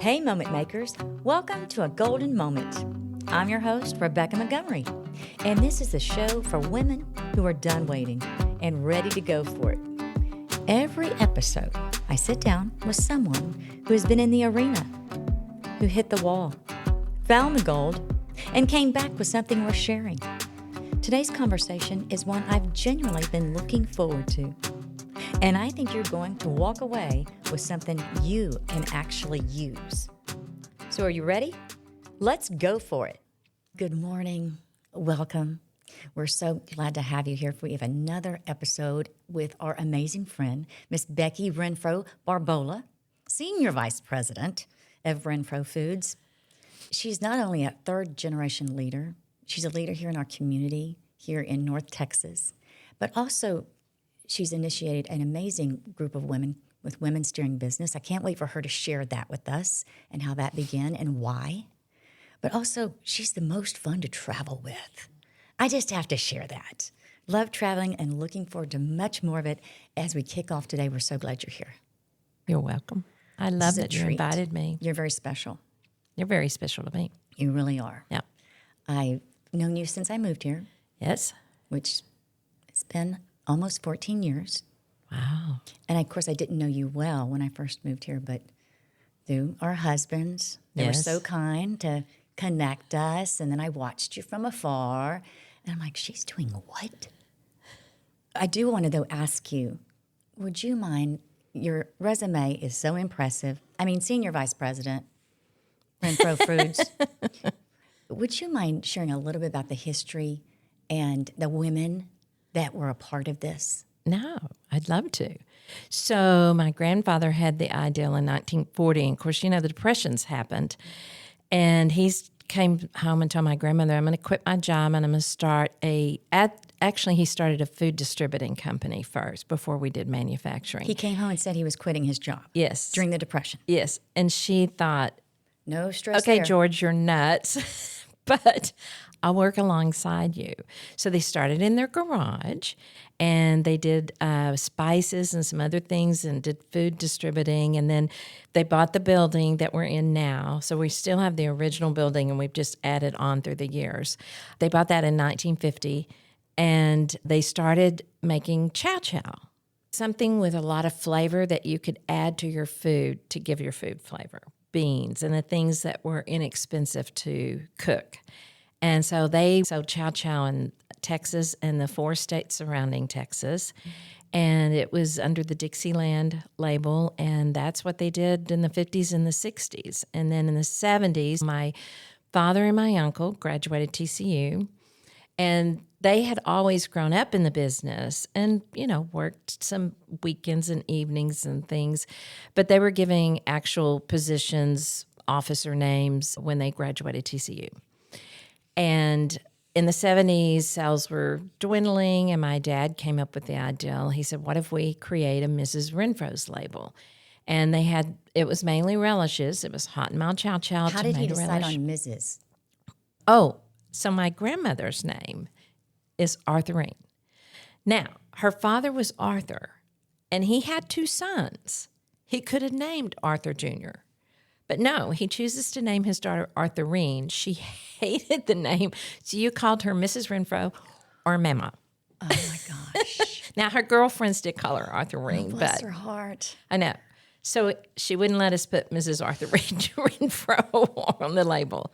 Hey, Moment Makers. Welcome to A Golden Moment. I'm your host, Rebecca Montgomery, and this is a show for women who are done waiting and ready to go for it. Every episode, I sit down with someone who has been in the arena, who hit the wall, found the gold, and came back with something worth sharing. Today's conversation is one I've genuinely been looking forward to. And I think you're going to walk away with something you can actually use. So are you ready? Let's go for it. Good morning. Welcome. We're so glad to have you here. We have another episode with our amazing friend, Miss Becky Renfro Borbolla, Senior Vice President of Renfro Foods. She's not only a third-generation leader, she's a leader here in our community, here in North Texas, but also she's initiated an amazing group of women with Women Steering Business. I can't wait for her to share that with us and how that began and why. But also, she's the most fun to travel with. I just have to share that. Love traveling and looking forward to much more of it as we kick off today. We're so glad you're here. You're welcome. I love that you invited me. You're very special. You're very special to me. You really are. Yeah. I've known you since I moved here. Yes. Which it's been almost 14 years. Wow. And of course, I didn't know you well when I first moved here, but through our husbands, they were so kind to connect us. And then I watched you from afar. And I'm like, she's doing what? I do want to, though, ask you, would you mind, your resume is so impressive. I mean, Senior Vice President, Renfro Foods. Would you mind sharing a little bit about the history and the women that were a part of this? No, I'd love to. So my grandfather had the ideal in 1940. And of course, you know, the Depressions happened. And he came home and told my grandmother, I'm going to quit my job and I'm going to start actually, he started a food distributing company first before we did manufacturing. He came home and said he was quitting his job. Yes. During the Depression. Yes. And she thought, no stress okay, there. George, you're nuts. But I'll work alongside you. So they started in their garage, and they did spices and some other things and did food distributing. And then they bought the building that we're in now. So we still have the original building, and we've just added on through the years. They bought that in 1950, and they started making chow chow, something with a lot of flavor that you could add to your food to give your food flavor. Beans and the things that were inexpensive to cook. And so they sold chow chow in Texas and the 4 states surrounding Texas. And it was under the Dixieland label. And that's what they did in the 50s and the 60s. And then in the 70s, my father and my uncle graduated TCU. And they had always grown up in the business and, you know, worked some weekends and evenings and things. But they were giving actual positions, officer names when they graduated TCU. And in the 70s, sales were dwindling, and my dad came up with the ideal. He said, what if we create a Mrs. Renfro's label? And it was mainly relishes. It was hot and mild chow chow. How did he decide relish. on Mrs.? Oh, so my grandmother's name is Arthurine. Now, her father was Arthur, and he had 2 sons. He could have named Arthur Jr., but no, he chooses to name his daughter Arthurine. She hated the name, so you called her Mrs. Renfro or Mama. Oh, my gosh. Now, her girlfriends did call her Arthurine, Bless but her heart. I know. So she wouldn't let us put Mrs. Arthurine Renfro on the label.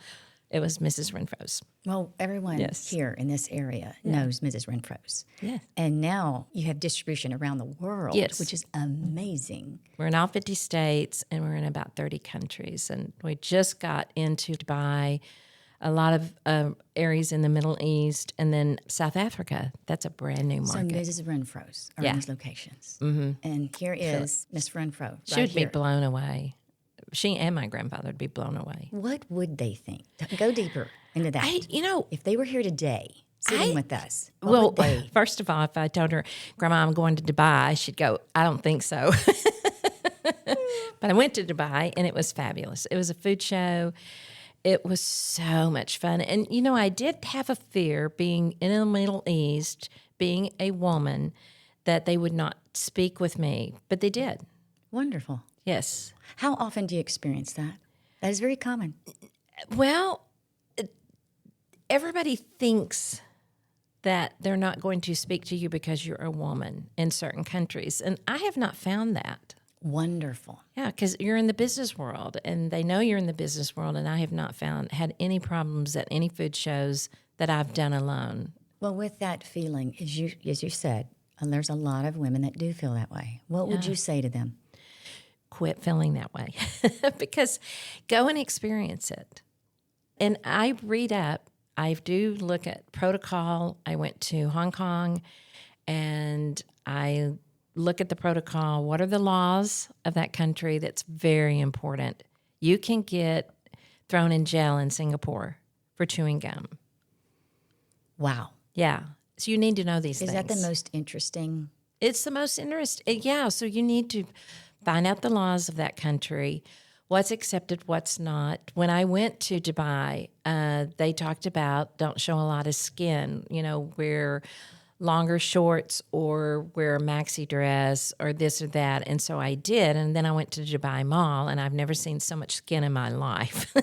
It was Mrs. Renfro's. Well, everyone here in this area knows Mrs. Renfro's. Yes. And now you have distribution around the world, which is amazing. We're in all 50 states, and we're in about 30 countries. And we just got into Dubai, a lot of areas in the Middle East, and then South Africa. That's a brand new market. So Mrs. Renfro's are in these locations. Mm-hmm. And here is Miss Renfro. She would be blown away. She and my grandfather would be blown away. What would they think? Go deeper into that. If they were here today, sitting with us, what would they? First of all, if I told her, Grandma, I'm going to Dubai, she'd go, I don't think so. But I went to Dubai, and it was fabulous. It was a food show. It was so much fun. And, you know, I did have a fear being in the Middle East, being a woman, that they would not speak with me, but they did. Wonderful. Yes. How often do you experience that? That is very common. Well, everybody thinks that they're not going to speak to you because you're a woman in certain countries. And I have not found that. Wonderful. Yeah, because you're in the business world and they know you're in the business world. And I have not had any problems at any food shows that I've done alone. Well, with that feeling, as you said, and there's a lot of women that do feel that way. What would you say to them? Quit feeling that way because go and experience it. And I read up. I do look at protocol. I went to Hong Kong and I look at the protocol. What are the laws of that country? That's very important. You can get thrown in jail in Singapore for chewing gum. Wow. Yeah. So you need to know these things. Is that the most interesting? It's the most interesting. Yeah. So you need to find out the laws of that country, what's accepted, what's not. When I went to Dubai, they talked about don't show a lot of skin, wear longer shorts or wear a maxi dress or this or that. And so I did. And then I went to Dubai Mall and I've never seen so much skin in my life.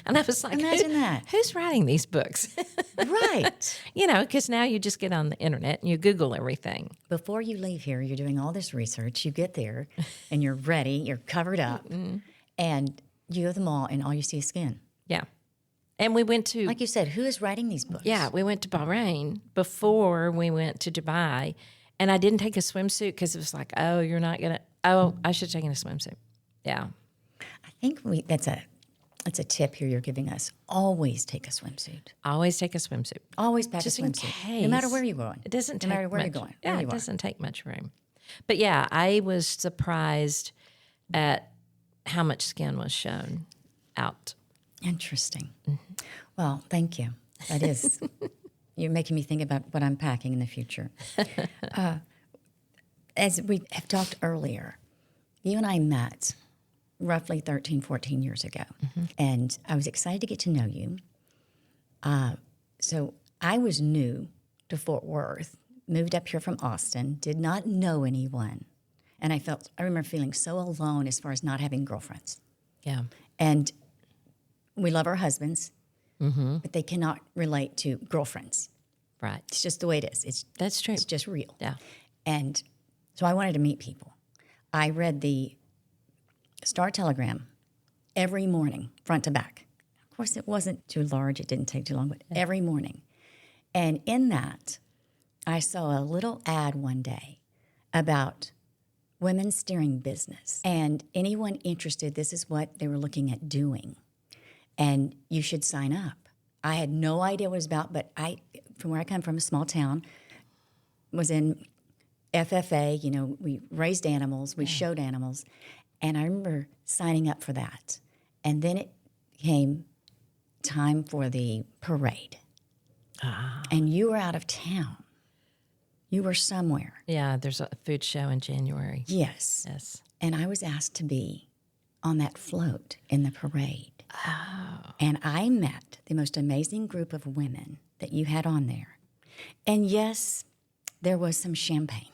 And I was like, imagine that. Who's writing these books? Right. Because now you just get on the internet and you Google everything. Before you leave here, you're doing all this research. You get there and you're ready, you're covered up, and you go to the mall and all you see is skin. Yeah. And we went to... Like you said, who is writing these books? Yeah, we went to Bahrain before we went to Dubai, and I didn't take a swimsuit because it was like, oh, you're not going to... Oh, I should have taken a swimsuit. Yeah. I think that's a tip here you're giving us. Always take a swimsuit. Always take a swimsuit. Always pack Just a in swimsuit. case. No matter where you're going. It doesn't no take matter where much. you're going. Yeah, it doesn't take much room. But yeah, I was surprised at how much skin was shown out. Interesting. Mm-hmm. Well, thank you. That is, you're making me think about what I'm packing in the future. As we have talked earlier, you and I met roughly 13, 14 years ago. Mm-hmm. And I was excited to get to know you. So I was new to Fort Worth, moved up here from Austin, did not know anyone. And I remember feeling so alone as far as not having girlfriends. Yeah. And we love our husbands, but they cannot relate to girlfriends. Right. It's just the way it is. That's true. It's just real. Yeah. And so I wanted to meet people. I read the Star-Telegram every morning, front to back. Of course, it wasn't too large. It didn't take too long, but every morning. And in that, I saw a little ad one day about women steering business. And anyone interested, this is what they were looking at doing. And you should sign up. I had no idea what it was about, but from where I come from, a small town, was in FFA. We raised animals, we showed animals. And I remember signing up for that. And then it came time for the parade. And you were out of town. You were somewhere. Yeah, there's a food show in January. Yes. Yes. And I was asked to be on that float in the parade. Oh. And I met the most amazing group of women that you had on there. And yes, there was some champagne.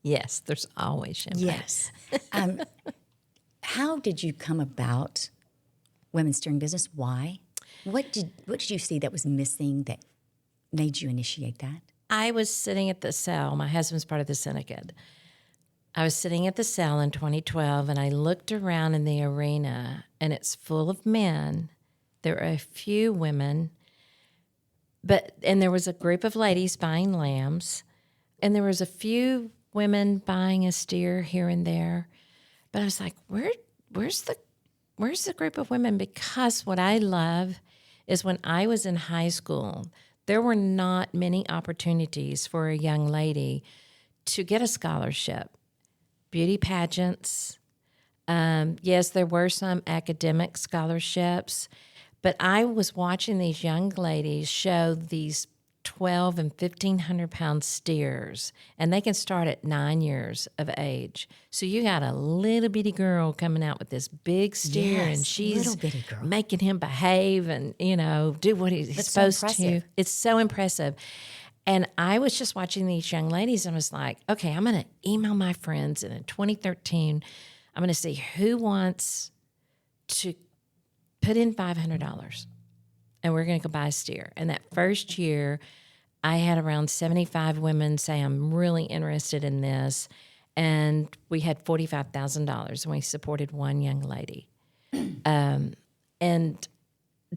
Yes, there's always champagne. Yes. How did you come about women steering business? Why? What did you see that was missing that made you initiate that? I was sitting at the cell. My husband's part of the syndicate. I was sitting at the cell in 2012, and I looked around in the arena, and it's full of men. There are a few women, and there was a group of ladies buying lambs, and there was a few women buying a steer here and there. But I was like, where's the group of women? Because what I love is when I was in high school, there were not many opportunities for a young lady to get a scholarship. Beauty pageants. Yes, there were some academic scholarships, but I was watching these young ladies show these 12 and 1,500 pound steers, and they can start at 9 years of age. So you got a little bitty girl coming out with this big steer, Yes, and she's little bitty girl. making him behave and do what he's That's supposed so to. impressive. It's so impressive. And I was just watching these young ladies and was like, okay, I'm going to email my friends. And in 2013, I'm going to see who wants to put in $500, and we're going to go buy a steer. And that first year, I had around 75 women say, I'm really interested in this. And we had $45,000, and we supported one young lady. And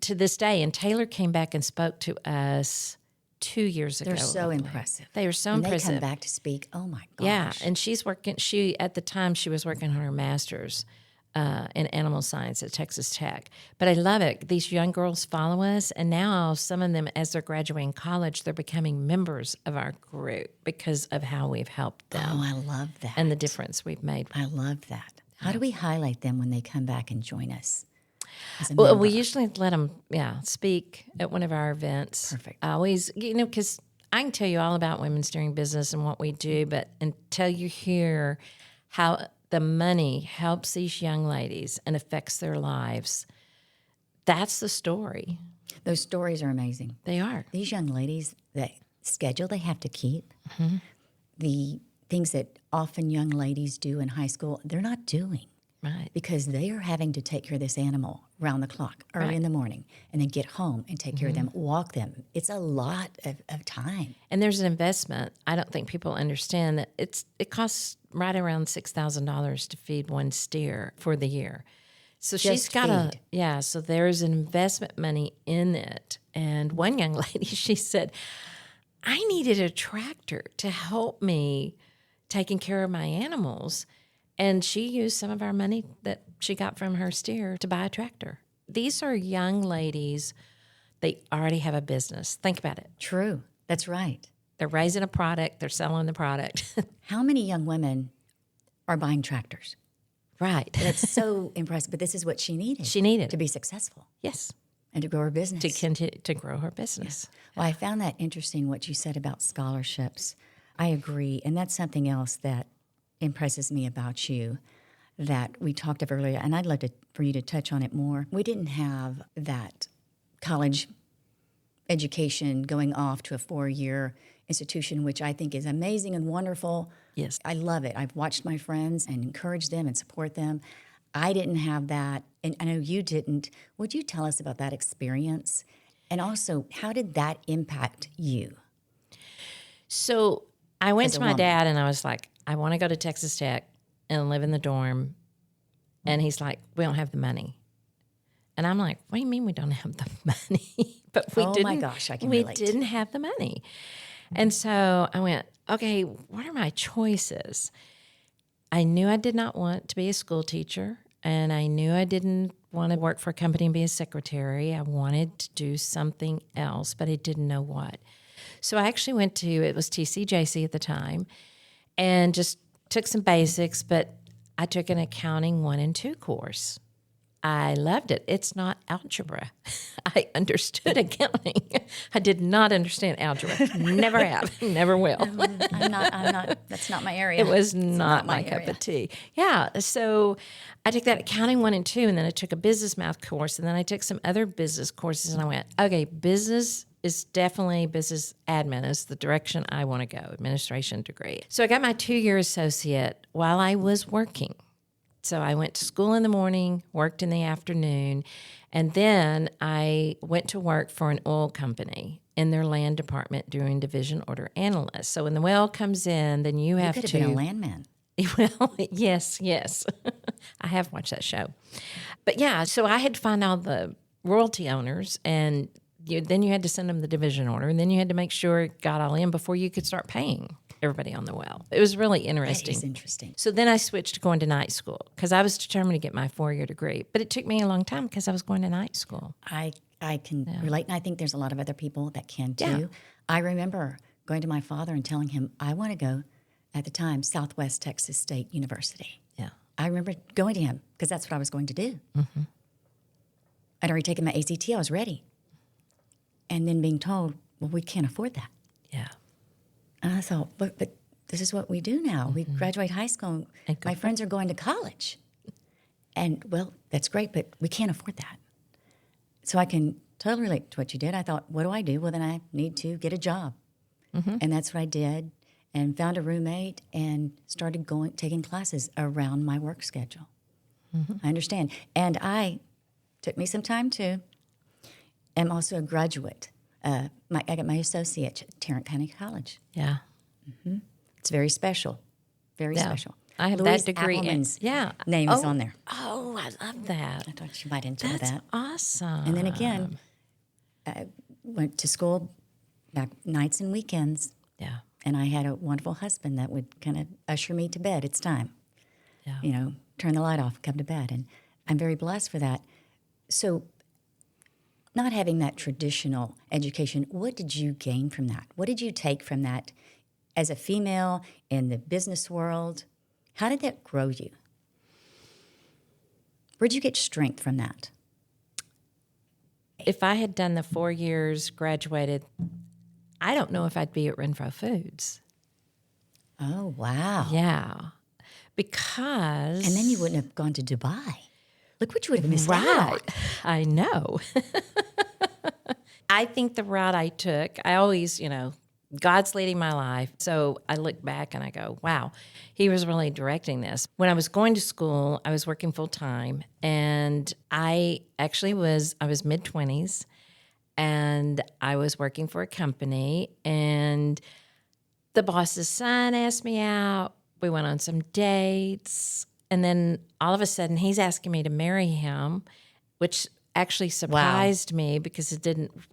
to this day, and Taylor came back and spoke to us 2 years ago. They're so impressive. They were so when impressive. They come back to speak. Oh my gosh. Yeah, and she's working. At the time she was working on her master's in animal science at Texas Tech. But I love it. These young girls follow us, and now some of them, as they're graduating college, they're becoming members of our group because of how we've helped them. Oh, I love that. And the difference we've made. I love that. How do we highlight them when they come back and join us? Well, we usually let them, speak at one of our events. Perfect. I always, because I can tell you all about women steering business and what we do, but until you hear how the money helps these young ladies and affects their lives, that's the story. Those stories are amazing. They are. These young ladies, the schedule they have to keep, the things that often young ladies do in high school, they're not doing. Right. Because they are having to take care of this animal round the clock, early in the morning, and then get home and take care of them, walk them. It's a lot of time. And there's an investment. I don't think people understand that it costs right around $6,000 to feed one steer for the year. So she's got so there's an investment money in it. And one young lady, she said, I needed a tractor to help me taking care of my animals. And she used some of our money that she got from her steer to buy a tractor. These are young ladies. They already have a business. Think about it. True. That's right. They're raising a product. They're selling the product. How many young women are buying tractors? Right. That's so impressive. But this is what she needed. She needed to be successful. Yes. And to grow her business. To continue to grow her business. Yes. Well, I found that interesting what you said about scholarships. I agree. And that's something else that impresses me about you that we talked of earlier, and I'd love for you to touch on it more. We didn't have that college education going off to a 4-year institution, which I think is amazing and wonderful. Yes. I love it. I've watched my friends and encouraged them and support them. I didn't have that, and I know you didn't. Would you tell us about that experience? And also, how did that impact you? So I went to my woman? dad and I was like, I want to go to Texas Tech and live in the dorm. And he's like, we don't have the money. And I'm like, what do you mean we don't have the money? But we didn't. Oh my gosh, I can relate. We didn't have the money. And so I went, okay, what are my choices? I knew I did not want to be a school teacher, and I knew I didn't want to work for a company and be a secretary. I wanted to do something else, but I didn't know what. So I actually went to, it was TCJC at the time, and just took some basics, but I took an accounting 1 and 2 course. I loved it. It's not algebra. I understood accounting. I did not understand algebra. Never have. Never will. I'm not, that's not my area. It was not my area. cup of tea. Yeah. So I took that accounting 1 and 2, and then I took a business math course, and then I took some other business courses, and I went, okay, business is definitely business admin is the direction I want to go, administration degree. So I got my 2-year associate while I was working. So I went to school in the morning, worked in the afternoon, and then I went to work for an oil company in their land department doing division order analyst. So when the well comes in, then you have could to... have been a landman. Well, yes. I have watched that show. But yeah, so I had to find all the royalty owners, and then you had to send them the division order, and then you had to make sure it got all in before you could start paying everybody on the well. It was really interesting. That is interesting. So then I switched to going to night school because I was determined to get my 4-year degree. But it took me a long time because I was going to night school. I can relate, and I think there's a lot of other people that can too. Yeah. I remember going to my father and telling him I want to go, at the time, Southwest Texas State University. Yeah. I remember going to him because that's what I was going to do. Mm-hmm. I'd already taken my ACT. I was ready. And then being told, well, we can't afford that. Yeah. And I thought, but this is what we do now. Mm-hmm. We graduate high school. And my friends are going to college. And, well, that's great, but we can't afford that. So I can totally relate to what you did. I thought, what do I do? Well, then I need to get a job. Mm-hmm. And that's what I did. and found a roommate and started taking classes around my work schedule. I understand. And took me some time too. I'm also a graduate. I got my associate at Tarrant County College. Yeah. It's very special. Very special. I have Louise that degree. Appleman's name is on there. Oh, I love that. I thought you might enjoy That's that. awesome. And then again, I went to school back nights and weekends, Yeah. and I had a wonderful husband that would kind of usher me to bed. It's time. Yeah. Turn the light off, come to bed. And I'm very blessed for that. So not having that traditional education, what did you gain from that? What did you take from that as a female in the business world? How did that grow you? Where'd you get strength from that? If I had done the 4 years, graduated, I don't know if I'd be at Renfro Foods. Oh, wow. Yeah. Because... And then you wouldn't have gone to Dubai. Look what you would have missed out on. Right. I know. I think the route I took, I always, God's leading my life. So I look back and I go, wow, he was really directing this. When I was going to school, I was working full time, and I was mid-20s, and I was working for a company, and the boss's son asked me out. We went on some dates, and then all of a sudden he's asking me to marry him, which actually surprised me because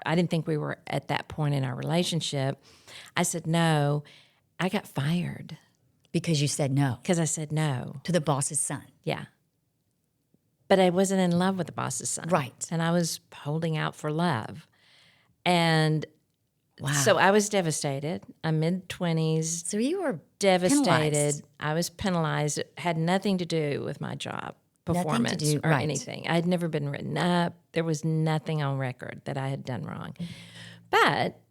I didn't think we were at that point in our relationship. I said no. I got fired. Because you said no. Because I said no. To the boss's son. Yeah. But I wasn't in love with the boss's son. Right. And I was holding out for love. And wow. So I was devastated. I'm mid-20s. So you were devastated. penalized. I was penalized. It had nothing to do with my job performance or right. anything. I had never been written up. There was nothing on record that I had done wrong. But,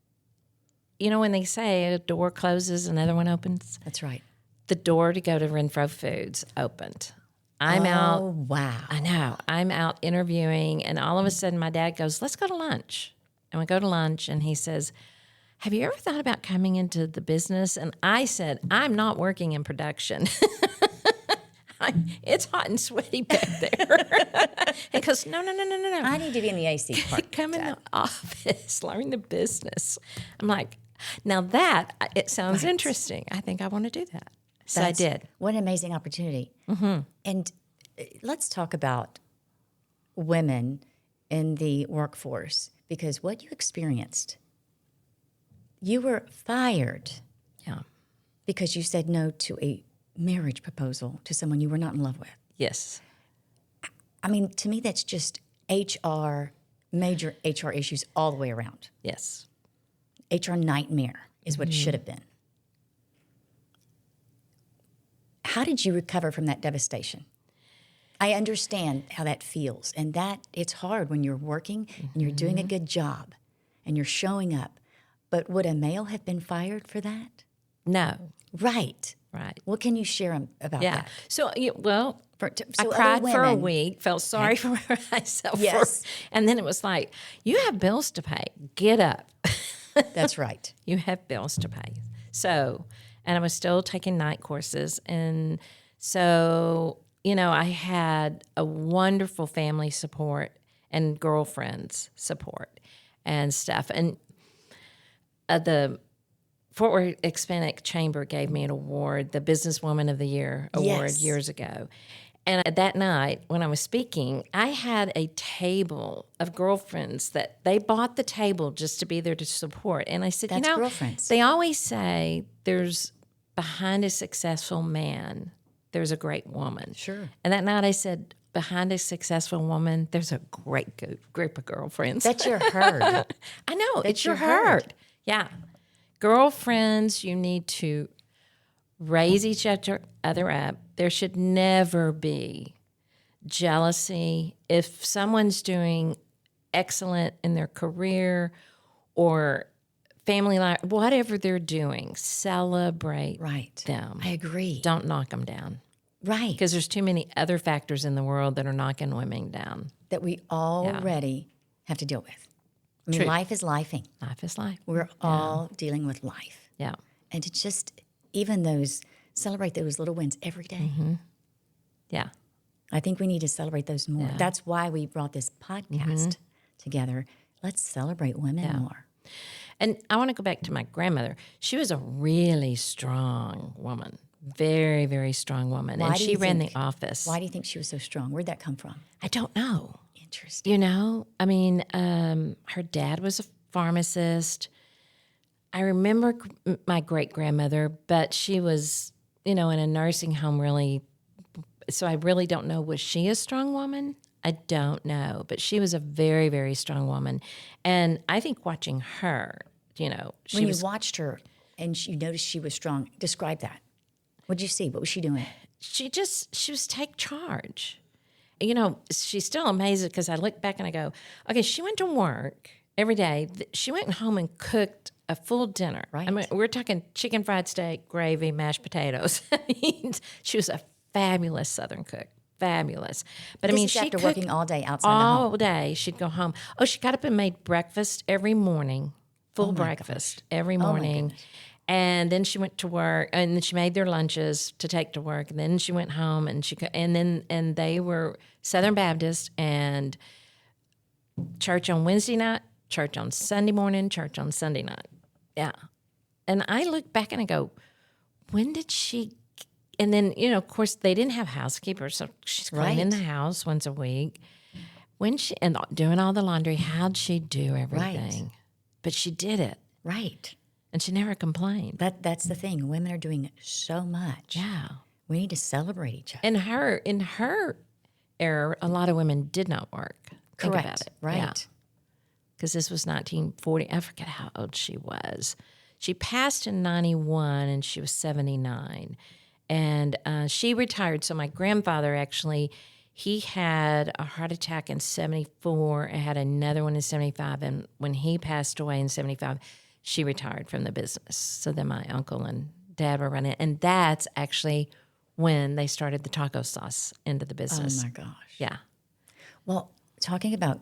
when they say a door closes, another one opens, That's right. the door to go to Renfro Foods opened. I'm out. Oh, wow. I know. I'm out interviewing, and all of a sudden my dad goes, let's go to lunch. And we go to lunch, and he says, have you ever thought about coming into the business? And I said, I'm not working in production. It's hot and sweaty back there. He goes, no. I need to be in the AC part. Come in the office, learn the business. I'm like, now it sounds interesting. I think I want to do that. So I did. What an amazing opportunity. Mm-hmm. And let's talk about women in the workforce, because what you experienced, you were fired. Yeah. Because you said no to a marriage proposal to someone you were not in love with. Yes. I mean, to me, that's just major HR issues all the way around. Yes. HR nightmare is what it should have been. How did you recover from that devastation? I understand how that feels, and that it's hard when you're working and you're doing a good job and you're showing up. But would a male have been fired for that? No. Right. Right. What can you share about that? So, I other cried for a women- week, felt sorry for myself. Yes. And then it was like, you have bills to pay. Get up. That's right. You have bills to pay. So, and I was still taking night courses. And so, I had a wonderful family support and girlfriends support and stuff. And the Fort Worth Hispanic Chamber gave me an award, the Businesswoman of the Year award years ago. And that night when I was speaking, I had a table of girlfriends that they bought the table just to be there to support. And I said, That's girlfriends. They always say there's behind a successful man, there's a great woman. Sure. And that night I said, behind a successful woman, there's a great group of girlfriends. That's your herd. I know. That's It's your your herd. herd. Yeah. Girlfriends, you need to raise each other up. There should never be jealousy. If someone's doing excellent in their career or family life, whatever they're doing, celebrate them. I agree. Don't knock them down. Right. Because there's too many other factors in the world that are knocking women down. That we already have to deal with. I mean, True. life is lifing. Life is life. We're all dealing with life. Yeah. And to just even celebrate those little wins every day. Yeah. I think we need to celebrate those more. Yeah. That's why we brought this podcast together. Let's celebrate women more. And I want to go back to my grandmother. She was a really strong woman, very, very strong woman. Why and do she you ran think- the office. Why do you think she was so strong? Where'd that come from? I don't know. Interesting. You know, I mean, her dad was a pharmacist. I remember my great grandmother, but she was, in a nursing home really. So I really don't know. Was she a strong woman? I don't know. But she was a very, very strong woman. And I think watching her, she When was. you watched her and you noticed she was strong, describe that. What did you see? What was she doing? She was take charge. She's still amazing because I look back and I go, okay, she went to work every day. She went home and cooked a full dinner. Right. I mean, we're talking chicken fried steak, gravy, mashed potatoes. I mean, she was a fabulous Southern cook. Fabulous. But This is she after cooked working all day outside the home. all day. She'd go home. Oh, she got up and made breakfast every morning, full my breakfast every my morning. goodness. And then she went to work, and then she made their lunches to take to work. And then she went home, and they were Southern Baptist and church on Wednesday night, church on Sunday morning, church on Sunday night. Yeah, and I look back and I go, when did she? And then of course they didn't have housekeepers, so she's cleaning the house once a week. When she and doing all the laundry, how'd she do everything? But she did it, Right. and she never complained. That's the thing. Women are doing so much. Yeah. We need to celebrate each other. In her era, a lot of women did not work. Think Correct. about it. Right. Because this was 1940. I forget how old she was. She passed in 91 and she was 79. And she retired. So my grandfather actually, he had a heart attack in 74 and had another one in 75. And when he passed away in 75, she retired from the business. So then my uncle and dad were running it. And that's actually when they started the taco sauce into the business. Oh my gosh. Yeah. Well, talking about,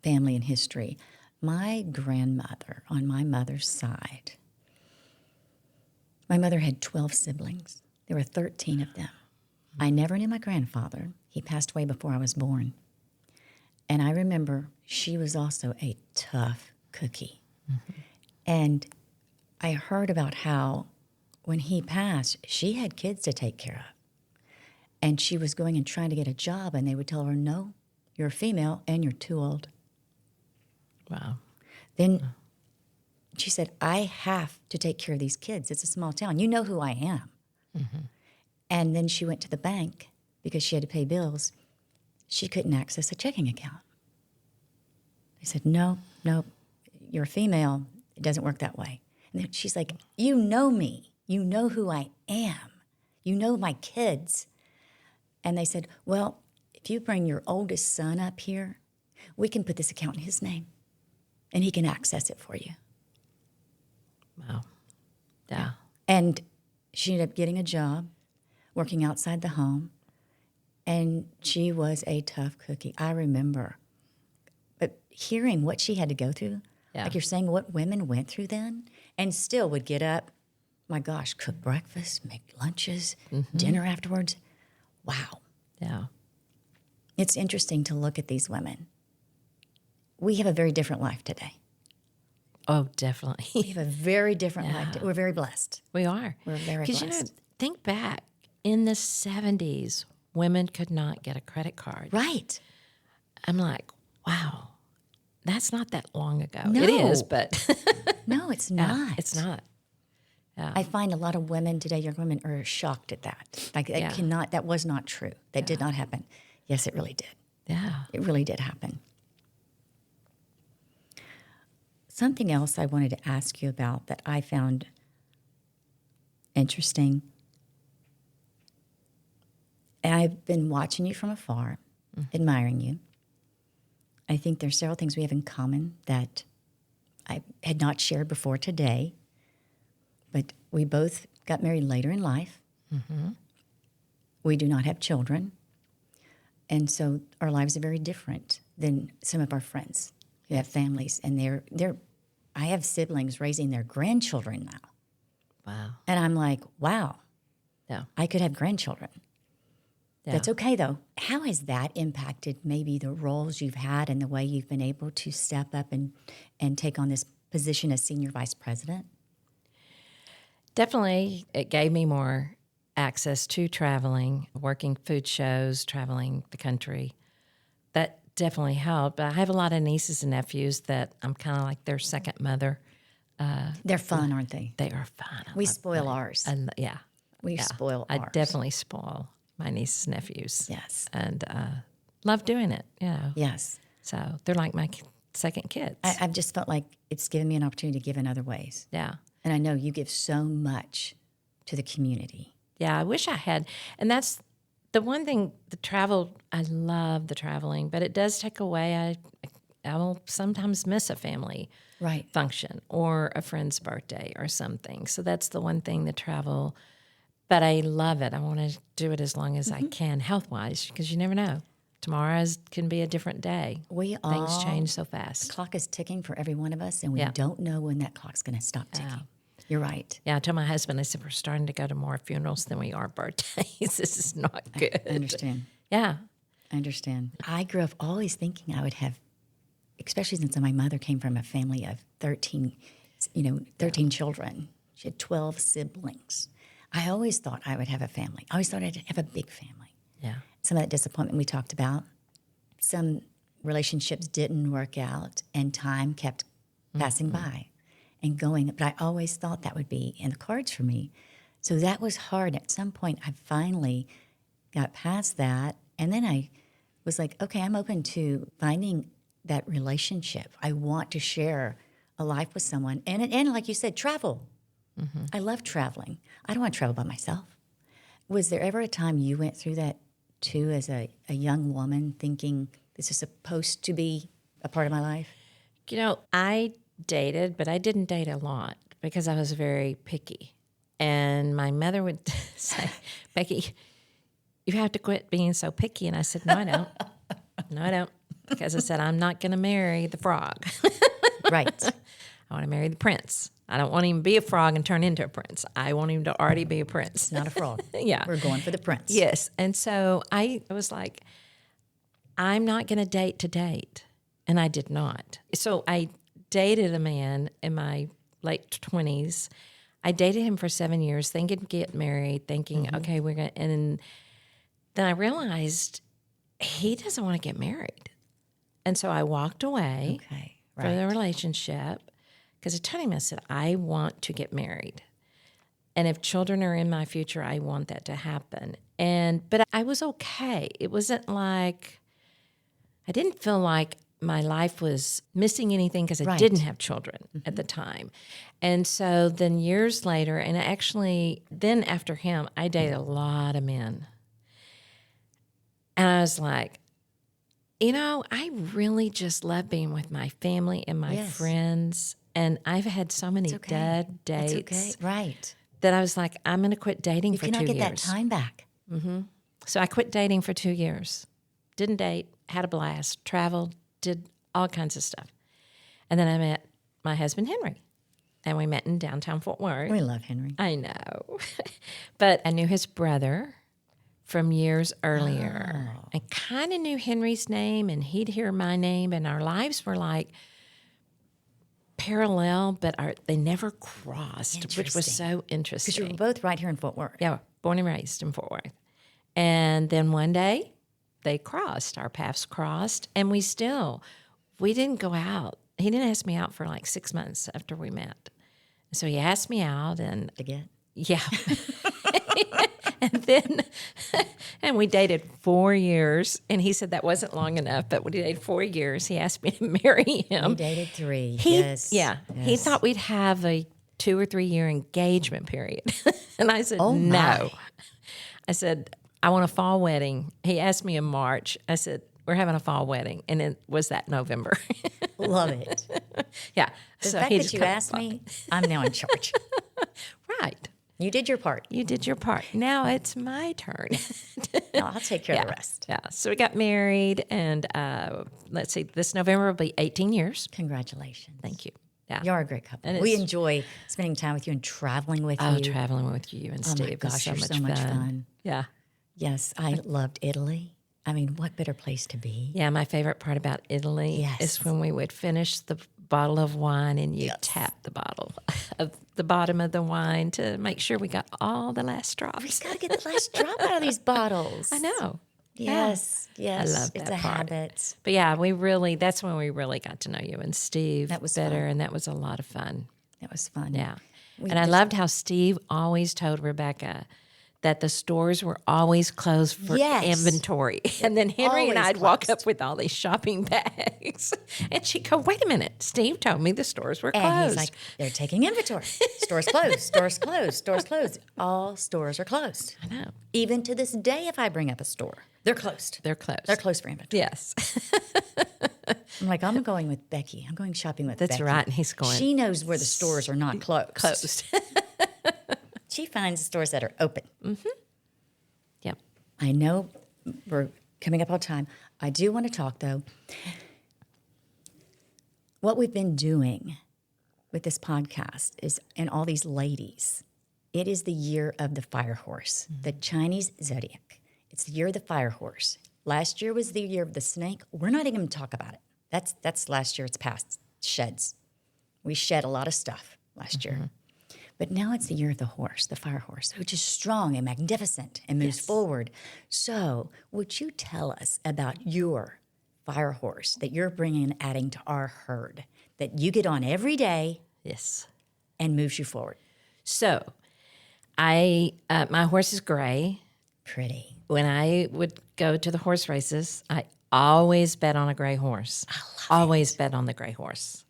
family and history, my grandmother on my mother's side, my mother had 12 siblings. There were 13 of them. I never knew my grandfather. He passed away before I was born. And I remember she was also a tough cookie. And I heard about how when he passed, she had kids to take care of. And she was going and trying to get a job, and they would tell her, no, you're a female and you're too old. Wow. Then she said, I have to take care of these kids. It's a small town. You know who I am. And then she went to the bank because she had to pay bills. She couldn't access a checking account. They said, no, you're a female. It doesn't work that way. And then she's like, you know me. You know who I am. You know my kids. And they said, well, if you bring your oldest son up here, we can put this account in his name, and he can access it for you. Wow. Yeah. And she ended up getting a job, working outside the home, and she was a tough cookie. I remember. But hearing what she had to go through, like you're saying, what women went through then, and still would get up, my gosh, cook breakfast, make lunches, dinner afterwards. Wow. Yeah. It's interesting to look at these women. We have a very different life today. Oh, We definitely. have a very different life. We're very blessed. We are. We're very Because, blessed. think back. In the 70s, women could not get a credit card. Right. I'm like, wow, that's not that long ago. No. It is, but No, it's not. it's not. I find a lot of women today, young women, are shocked at that. Like, that was not true. That did not happen. Yes, it really did. Yeah. It really did happen. Something else I wanted to ask you about that I found interesting. And I've been watching you from afar, admiring you. I think there's several things we have in common that I had not shared before today. But we both got married later in life. We do not have children. And so our lives are very different than some of our friends who have families. And I have siblings raising their grandchildren now. Wow. And I'm like, wow, Yeah. I could have grandchildren. Yeah. That's okay, though. How has that impacted maybe the roles you've had and the way you've been able to step up and take on this position as senior vice president? Definitely, it gave me more access to traveling, working food shows, traveling the country. That definitely helped. But I have a lot of nieces and nephews that I'm kind of like their second mother. They're fun, aren't they? They are fun. We spoil ours. And yeah, We spoil I ours. definitely spoil my nieces and nephews. Yes. And love doing it, Yes. So they're like my second kids. I've just felt like it's given me an opportunity to give in other ways. Yeah. And I know you give so much to the community. Yeah, I wish I had. And that's the one thing, the travel, I love the traveling, but it does take away. I will sometimes miss a family Right. function or a friend's birthday or something. So that's the one thing, the travel. But I love it. I want to do it as long as I can, health-wise, because you never know. Tomorrow can be a different day. Things change so fast. The clock is ticking for every one of us, and we Yeah. don't know when that clock's going to stop ticking. You're right. Yeah, I told my husband, I said, we're starting to go to more funerals than we are birthdays. This is not good. I understand. Yeah. I understand. I grew up always thinking I would have, especially since my mother came from a family of 13 children. She had 12 siblings. I always thought I would have a family. I always thought I'd have a big family. Yeah. Some of that disappointment we talked about. Some relationships didn't work out, and time kept passing by and going. But I always thought that would be in the cards for me. So that was hard. At some point, I finally got past that. And then I was like, okay, I'm open to finding that relationship. I want to share a life with someone. And like you said, travel. I love traveling. I don't want to travel by myself. Was there ever a time you went through that too as a young woman thinking this is supposed to be a part of my life? I dated, but I didn't date a lot because I was very picky. And my mother would say, Becky, you have to quit being so picky. And I said, no, I don't. No, I don't. Because I said, I'm not going to marry the frog. Right. I want to marry the prince. I don't want him to be a frog and turn into a prince. I want him to already be a prince. Not a frog. Yeah. We're going for the prince. Yes. And so I was like, I'm not going to date. And I did not. So I dated a man in my late 20s. I dated him for 7 years, thinking to get married, thinking, okay, we're going to, and then I realized he doesn't want to get married. And so I walked away from the relationship because I told him, I said, I want to get married. And if children are in my future, I want that to happen. But I was okay. It wasn't like, I didn't feel like my life was missing anything because I didn't have children at the time. And so then years later, and then after him, I dated a lot of men. And I was like, I really just love being with my family and my friends. And I've had so many dead dates. That's okay. Right. That I was like, I'm going to quit dating for 2 years. You cannot get that time back. So I quit dating for 2 years. Didn't date, had a blast, traveled, did all kinds of stuff. And then I met my husband, Henry. And we met in downtown Fort Worth. We love Henry. I know. But I knew his brother from years earlier. I kind of knew Henry's name, and he'd hear my name, and our lives were like parallel, but they never crossed, which was so interesting. Because you were both right here in Fort Worth. Yeah, born and raised in Fort Worth. And then one day, our paths crossed, and we didn't go out. He didn't ask me out for like 6 months after we met. So he asked me out, and Again? Yeah. And we dated 4 years, and he said that wasn't long enough, but we dated 4 years. He asked me to marry him. We dated 3, Yeah. He thought we'd have a 2 or 3 year engagement period. And I said, no. I said, I want a fall wedding. He asked me in March. I said, we're having a fall wedding. And it was that November. Love it. Yeah. The fact that you asked me, I'm now in charge. Right. You did your part. You did your part. Now it's my turn. No, I'll take care of the rest. Yeah. So we got married, and let's see, this November will be 18 years. Congratulations. Thank you. Yeah. You're a great couple. And We it's- enjoy spending time with you and traveling with Oh, you. traveling with you and Oh Steve my is gosh, so you're much so much fun. fun. Yeah. Yes, I loved Italy. I mean, what better place to be? Yeah, my favorite part about Italy Yes. is when we would finish the bottle of wine and you tap the bottle of the bottom of the wine to make sure we got all the last drops. We got to get the last drop out of these bottles. I know. Yes, yes. I love It's that a part. habit. But yeah, that's when we really got to know you and Steve That was better, fun. and that was a lot of fun. That was fun. Yeah. We And I just- loved how Steve always told Rebecca that the stores were always closed for Yes. inventory. And then Henry and Always I'd walk closed. up with all these shopping bags. And she'd go, wait a minute, Steve told me the stores were closed. And he's like, they're taking inventory. Stores closed, stores closed, stores closed. All stores are closed. I know. Even to this day, if I bring up a store, they're closed. They're closed. They're closed for inventory. Yes. I'm like, I'm going with Becky. I'm going shopping with That's Becky. right. And he's going, She knows where the stores are not closed. closed. She finds the stores that are open. Yep. I know we're coming up on time. I do want to talk, though. What we've been doing with this podcast is, and all these ladies, it is the year of the fire horse, the Chinese zodiac. It's the year of the fire horse. Last year was the year of the snake. We're not even going to talk about it. That's last year. It's past. Sheds. We shed a lot of stuff last year. But now it's the year of the horse, the fire horse, which is strong and magnificent and moves forward. So would you tell us about your fire horse that you're bringing and adding to our herd, that you get on every day Yes. and moves you forward? So my horse is gray. Pretty. When I would go to the horse races, I always bet on a gray horse. Always bet on the gray horse.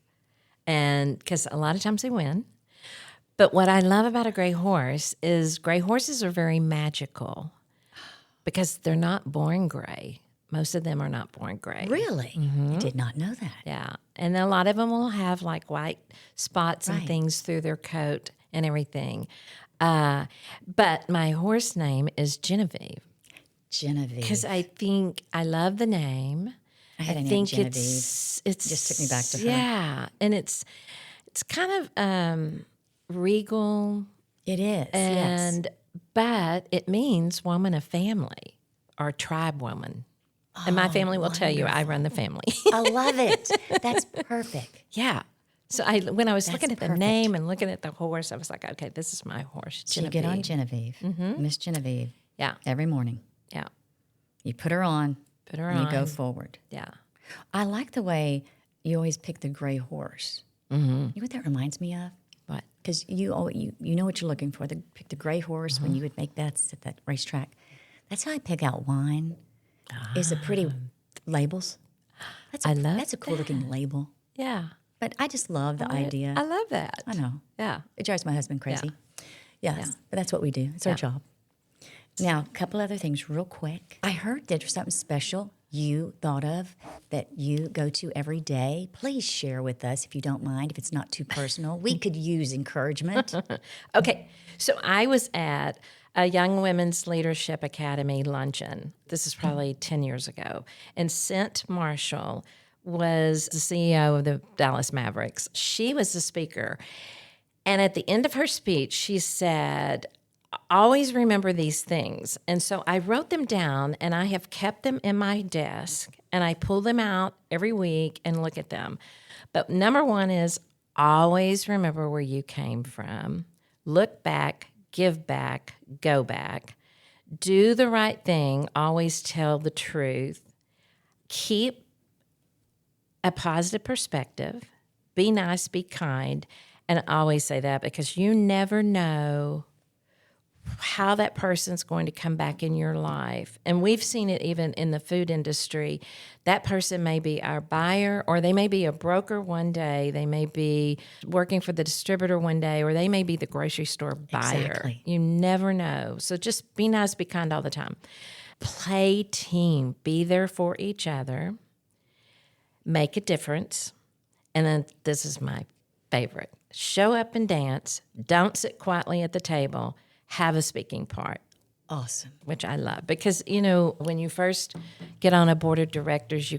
And because a lot of times they win. But what I love about a gray horse is gray horses are very magical because they're not born gray. Most of them are not born gray. Really? I did not know that. Yeah. And a lot of them will have like white spots and Right. things through their coat and everything. But my horse name is Genevieve Genevieve. because I think I love the name. I had an Aunt think Genevieve. it's Just took me back to her. Yeah, and it's kind of regal, It is. yes. and but it means woman of family or tribe woman. And my family will tell you I run the family. I love it. That's perfect. Yeah. So when I was looking at the perfect. name and looking at the horse, I was like, okay, this is my horse. So you get on Genevieve, Miss Genevieve, Yeah. every morning. Yeah. You put her on Put her and on. you go forward. Yeah. I like the way you always pick the gray horse. You know what that reminds me of? What? Because you know what you're looking for. Pick the gray horse when you would make bets at that racetrack. That's how I pick out wine. Is the pretty labels. That's a cool looking label. Yeah. But I just love the idea. I love that. I know. Yeah. It drives my husband crazy. Yes, but that's what we do. It's our job. Now, a couple other things real quick. I heard that there's something special you thought of that you go to every day. Please share with us if you don't mind, if it's not too personal. We could use encouragement. Okay. So I was at a Young Women's Leadership Academy luncheon. This is probably 10 years ago. And Cent Marshall was the CEO of the Dallas Mavericks. She was the speaker. And at the end of her speech, she said, always remember these things. And so I wrote them down and I have kept them in my desk and I pull them out every week and look at them. But number one is always remember where you came from. Look back, give back, go back. Do the right thing, always tell the truth. Keep a positive perspective. Be nice, be kind. And I always say that because you never know how that person's going to come back in your life. And we've seen it even in the food industry. That person may be our buyer, or they may be a broker one day. They may be working for the distributor one day, or they may be the grocery store buyer. Exactly. You never know. So just be nice, be kind all the time. Play team. Be there for each other. Make a difference. And then this is my favorite. Show up and dance. Don't sit quietly at the table. Have a speaking part, Awesome. which I love. Because, you know, when you first get on a board of directors,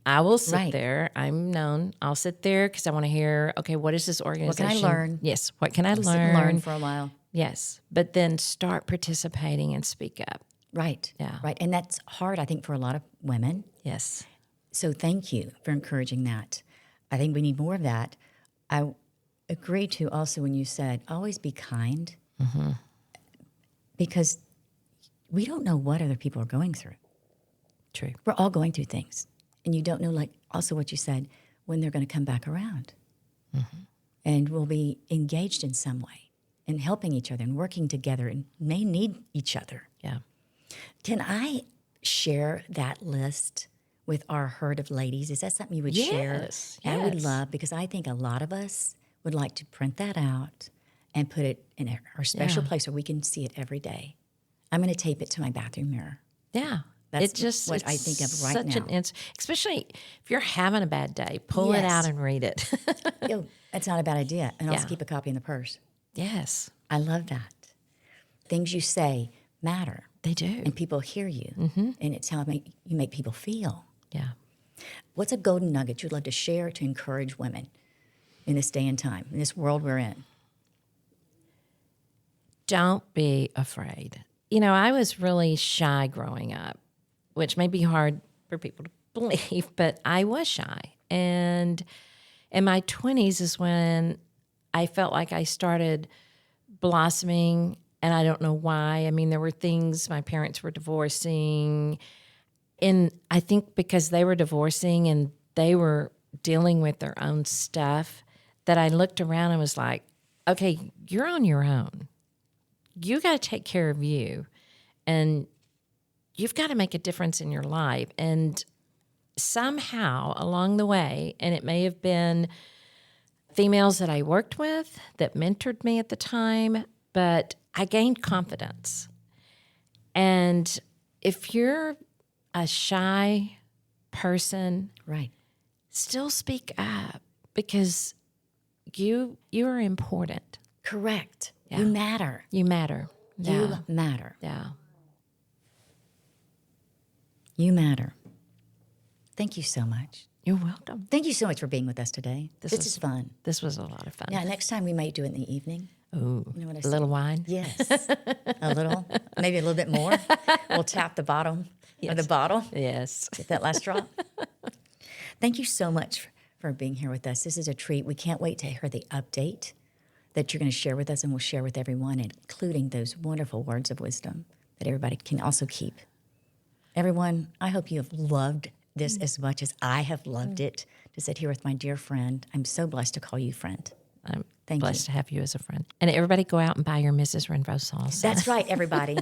I will sit Right. there. I'm known. I'll sit there because I want to hear, okay, what is this organization? learn? Yes. What can I Sit learn? and learn for a while. Yes. But then start participating and speak up. Right. Yeah. Right. And that's hard, I think, for a lot of women. Yes. So thank you for encouraging that. I think we need more of that. I agree to also when you said always be kind, because we don't know what other people are going through. True. We're all going through things, and you don't know, like also what you said, when they're going to come back around, and we'll be engaged in some way and helping each other and working together and may need each other. Yeah. Can I share that list with our herd of ladies? Is that something you would share? Yes. I would Yes. love, because I think a lot of us would like to print that out and put it in our special place where we can see it every day. I'm going to tape it to my bathroom mirror. Yeah. That's what I it's think of right such now. Especially if you're having a bad day, pull it Yes. out and read it. Yo, that's not a bad idea. And also Yeah. keep a copy in the purse. Yes, I love that. Things you say matter, they do. and people hear you, and it's how you make people feel. Yeah. What's a golden nugget you'd love to share to encourage women in this day and time, in this world we're in? Don't be afraid. I was really shy growing up, which may be hard for people to believe, but I was shy. And in my 20s is when I felt like I started blossoming, and I don't know why. I mean, there were things, my parents were divorcing, and I think because they were divorcing and they were dealing with their own stuff, that I looked around and was like, okay, you're on your own. You got to take care of you, and you've got to make a difference in your life. And somehow along the way, and it may have been females that I worked with that mentored me at the time, but I gained confidence. And if you're a shy person, Right. still speak up, because you are important. Correct. Yeah. You matter. You matter. You Yeah. matter. Yeah. You matter. Thank you so much. You're welcome. Thank you so much for being with us today. This was- is fun. This was a lot of fun. Now, next time we might do it in the evening. Ooh, You know what I a say? little wine. Yes. A little, maybe a little bit more. We'll tap the bottom of the bottle. Yes. Get that last drop. Thank you so much for being here with us. This is a treat. We can't wait to hear the update that you're going to share with us, and we'll share with everyone, including those wonderful words of wisdom that everybody can also keep. Everyone, I hope you have loved this as much as I have loved it to sit here with my dear friend. I'm so blessed to call you friend. I'm Thank blessed you. to have you as a friend. And everybody go out and buy your Mrs. Renfro salsa. That's right, everybody.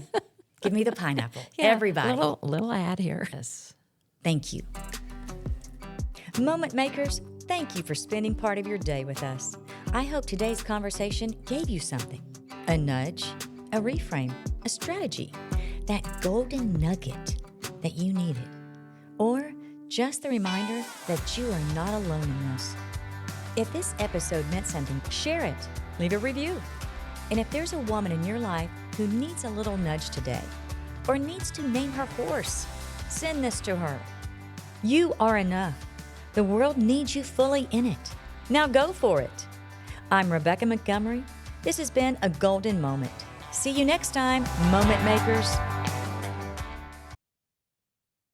Give me the pineapple. Everybody. Little ad here. Yes. Thank you. Moment makers, thank you for spending part of your day with us. I hope today's conversation gave you something. A nudge, a reframe, a strategy, that golden nugget that you needed. Or just the reminder that you are not alone in this. If this episode meant something, share it. Leave a review. And if there's a woman in your life who needs a little nudge today, or needs to name her horse, send this to her. You are enough. The world needs you fully in it. Now go for it. I'm Rebecca Montgomery. This has been a golden moment. See you next time, Moment Makers.